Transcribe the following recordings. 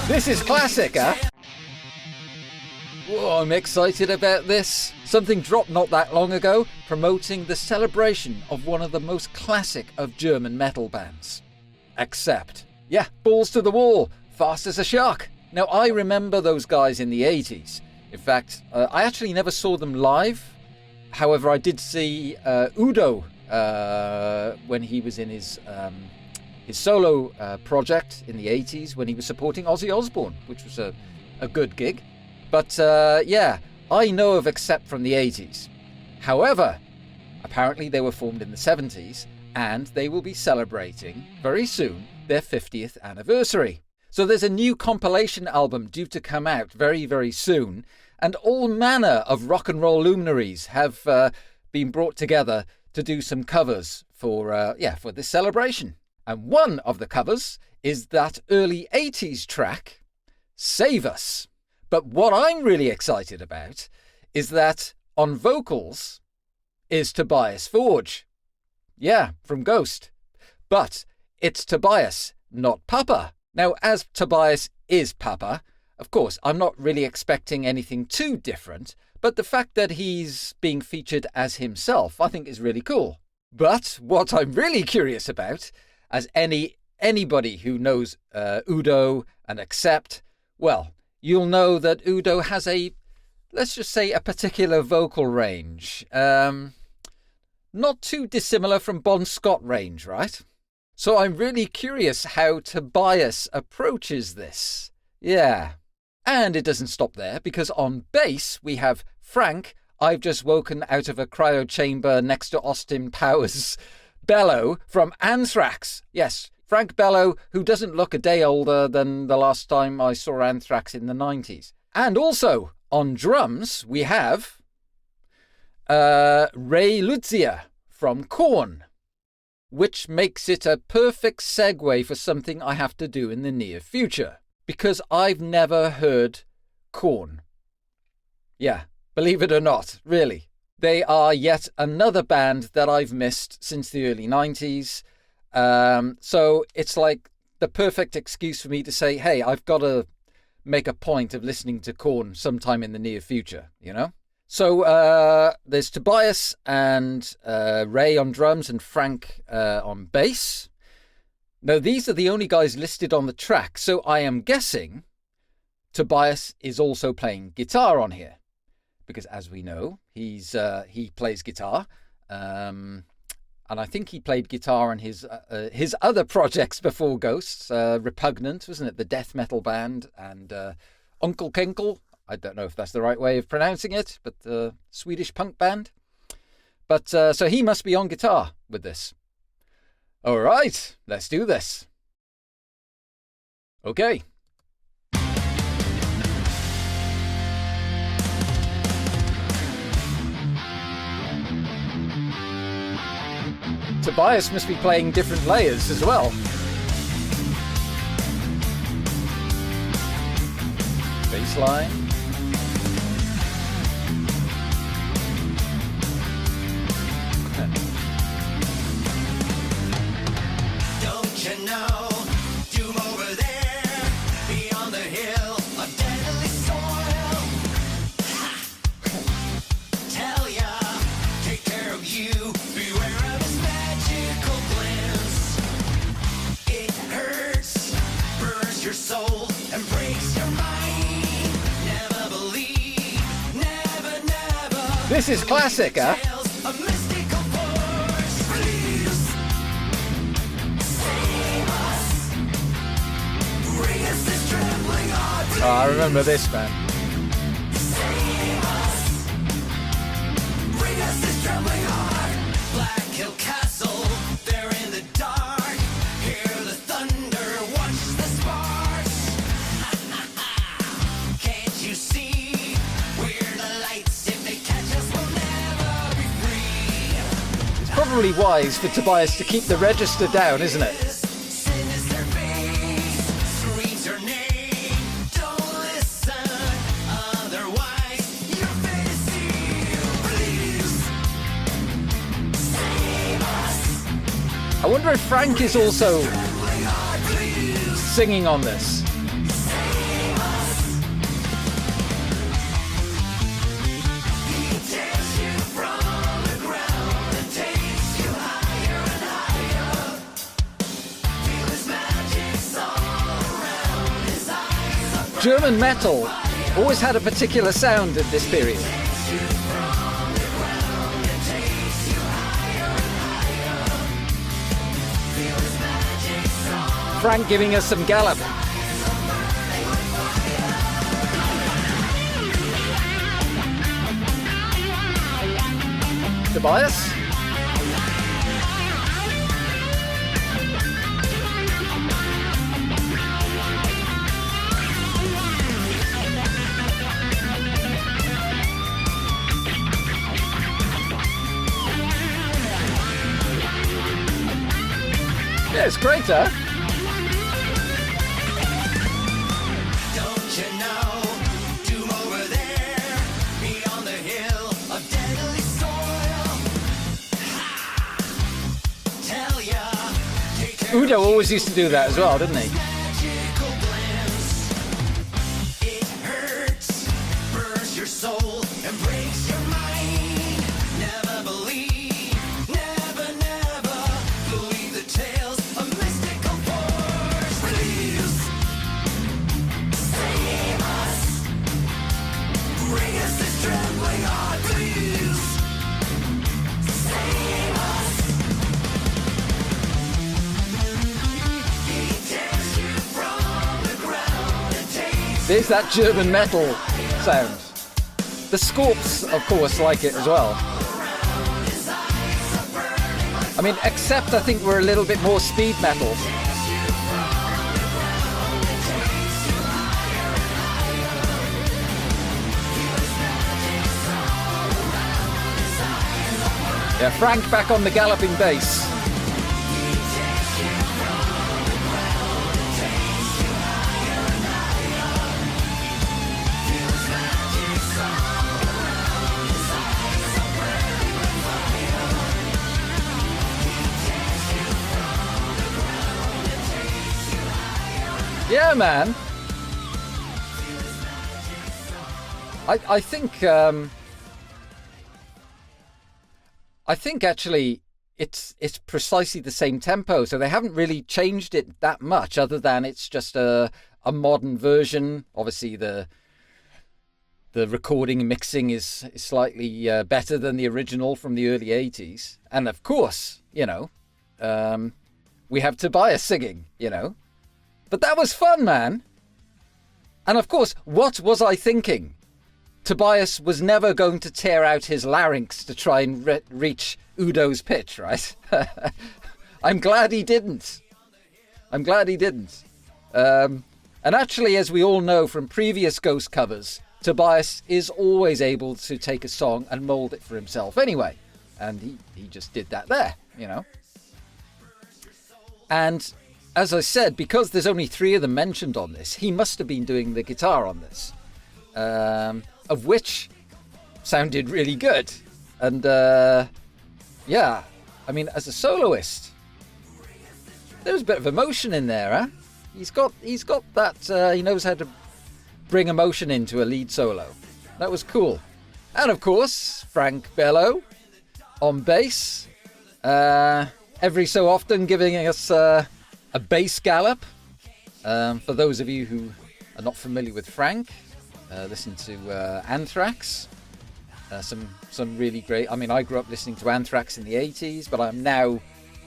This is classic, huh? Whoa, I'm excited about this. Something dropped not that long ago, promoting the celebration of one of the most classic of German metal bands. Accept. Yeah, balls to the wall, fast as a shark. Now, I remember those guys in the 80s. In fact, I actually never saw them live. However, I did see u.d.o when he was in his solo project in the 80s when he was supporting Ozzy Osbourne, which was a good gig. But yeah, I know of Accept from the 80s. However, apparently they were formed in the 70s and they will be celebrating very soon their 50th anniversary. So there's a new compilation album due to come out very, very soon, and all manner of rock and roll luminaries have been brought together to do some covers for this celebration. And one of the covers is that early 80s track, Save Us. But what I'm really excited about is that on vocals is Tobias Forge. Yeah, from Ghost. But it's Tobias, not Papa. Now, as Tobias is Papa, of course, I'm not really expecting anything too different, but the fact that he's being featured as himself, I think is really cool. But what I'm really curious about, as anybody who knows u.d.o and Accept, well, you'll know that u.d.o has let's just say a particular vocal range. Not too dissimilar from Bon Scott range, right? So I'm really curious how Tobias approaches this. Yeah. And it doesn't stop there, because on bass we have Frank, I've just woken out of a cryo chamber next to Austin Powers' BELLO from ANTHRAX. Yes, Frank BELLO, who doesn't look a day older than the last time I saw ANTHRAX in the 90s. And also, on drums, we have LOZIER from Korn, which makes it a perfect segue for something I have to do in the near future, because I've never heard Korn. Yeah, believe it or not, really. They are yet another band that I've missed since the early 90s. So it's like the perfect excuse for me to say, hey, I've got to make a point of listening to Korn sometime in the near future, you know? So there's Tobias and Ray on drums and Frank on bass. Now, these are the only guys listed on the track, so I am guessing Tobias is also playing guitar on here. Because as we know, he plays guitar. And I think he played guitar in his other projects before Ghosts. Repugnant, wasn't it? The death metal band. And Uncle Kinkle. I don't know if that's the right way of pronouncing it, but the Swedish punk band. But so he must be on guitar with this. All right, let's do this. Okay. Tobias must be playing different layers as well. Bass line. Don't you know, doom over there, beyond the hill of deadly soil. Tell ya, take care of you, beware of his magical glance. It hurts, burns your soul, and breaks your mind. Never believe, never, never. This is classic, huh? A mystical force, please save us. Bring us this trembling heart, please. Oh, I remember this, man. Save us. Bring us this trembling heart. Black Hill Castle, there in the dark. Hear the thunder, watch the sparks. Can't you see? We're the lights. If they catch us, we'll never be free. It's probably wise for Tobias to keep the register down, isn't it? Sin is their face, screams your name. Don't listen, otherwise your fate is sealed. Please save us. I wonder if Frank is also Trembling heart, please singing on this. save German metal always had a particular sound at this period. Frank giving us some gallop. Tobias. Yeah, it's great, huh? Don't you know, doom over there, beyond the hill of deadly soil. Ha! Tell ya, take care u.d.o always used to do that as well, didn't he? magical blends. It hurts, burns your soul, and breaks your mind. Never believe, never, never believe the tales of mystical force. Please save us. Bring us this trembling heart, please. Save us. He tears you from the ground and takes There's that German metal sound. The Scorps, of course, like it as well. I mean, except I think we're a little bit more speed metal. Yeah, Frank back on the galloping bass. Yeah, man. I think actually it's precisely the same tempo, so they haven't really changed it that much, other than it's just a modern version. Obviously, the recording and mixing is slightly better than the original from the early 80s, and of course, you know, we have Tobias singing, you know. But that was fun, man. And of course, what was I thinking? Tobias was never going to tear out his larynx to try and reach u.d.o's pitch, right? I'm glad he didn't. I'm glad he didn't. And actually, as we all know from previous Ghost covers, Tobias is always able to take a song and mould it for himself anyway. And he just did that there, you know. And as I said, because there's only 3 of them mentioned on this, he must have been doing the guitar on this. Of which sounded really good. And yeah, I mean, as a soloist, there's a bit of emotion in there, huh? He's got that, he knows how to bring emotion into a lead solo. That was cool. And of course, Frank Bello on bass. Every so often giving us a bass gallop. For those of you who are not familiar with Frank, listen to Anthrax. Some really great. I mean, I grew up listening to Anthrax in the 80s, but I'm now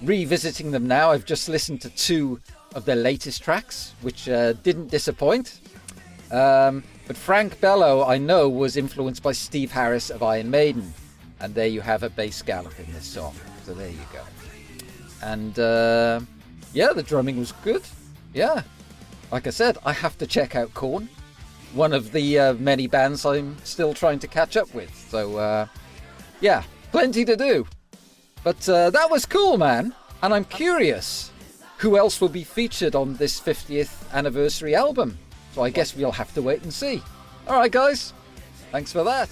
revisiting them now. I've just listened to 2 of their latest tracks, which didn't disappoint. But Frank Bello, I know, was influenced by Steve Harris of Iron Maiden. And there you have a bass gallop in this song. So there you go. And yeah, the drumming was good. Yeah. Like I said, I have to check out Korn. One of the many bands I'm still trying to catch up with. So, yeah, plenty to do. But that was cool, man. And I'm curious who else will be featured on this 50th anniversary album. So I guess we'll have to wait and see. All right, guys. Thanks for that.